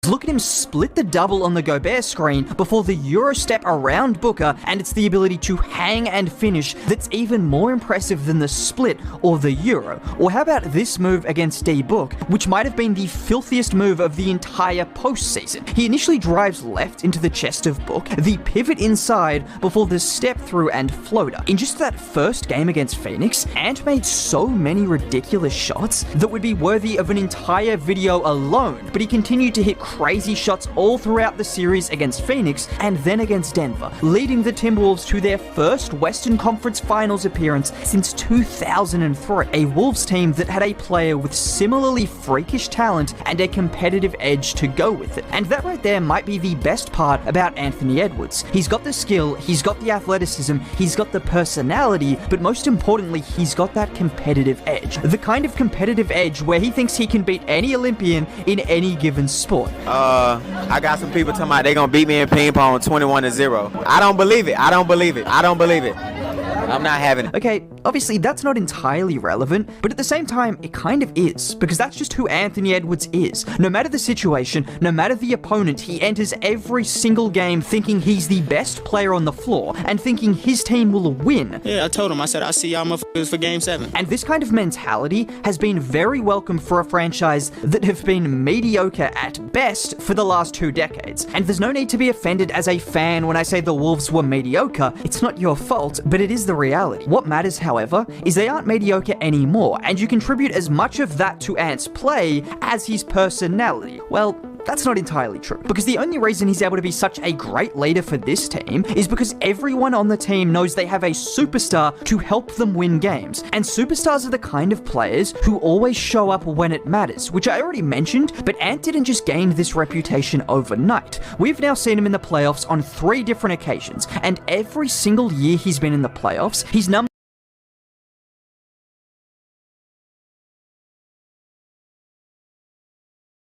Look at him split the double on the Gobert screen before the Euro step around Booker, and it's the ability to hang and finish that's even more impressive than the split or the Euro. Or how about this move against D-Book, which might have been the filthiest move of the entire postseason. He initially drives left into the chest of Book, the pivot inside before the step through and floater. In just that first game against Phoenix, Ant made so many ridiculous shots that would be worthy of an entire video alone, but he continued to hit crazy shots all throughout the series against Phoenix and then against Denver, leading the Timberwolves to their first Western Conference Finals appearance since 2003, a Wolves team that had a player with similarly freakish talent and a competitive edge to go with it. And that right there might be the best part about Anthony Edwards. He's got the skill, he's got the athleticism, he's got the personality, but most importantly, he's got that competitive edge. The kind of competitive edge where he thinks he can beat any Olympian in any given sport. I got some people talking about they gonna beat me in ping pong 21-0. I don't believe it. I don't believe it. I don't believe it. I'm not having it. Okay, obviously that's not entirely relevant, but at the same time, it kind of is, because that's just who Anthony Edwards is. No matter the situation, no matter the opponent, he enters every single game thinking he's the best player on the floor and thinking his team will win. Yeah, I told him, I said, I'll see y'all motherfuckers for Game 7. And this kind of mentality has been very welcome for a franchise that have been mediocre at best for the last 2 decades. And there's no need to be offended as a fan when I say the Wolves were mediocre. It's not your fault, but it is the reality. What matters, however, is they aren't mediocre anymore, and you contribute as much of that to Ant's play as his personality. Well, that's not entirely true, because the only reason he's able to be such a great leader for this team is because everyone on the team knows they have a superstar to help them win games. And superstars are the kind of players who always show up when it matters, which I already mentioned, but Ant didn't just gain this reputation overnight. We've now seen him in the playoffs on 3 different occasions, and every single year he's been in the playoffs, his numbers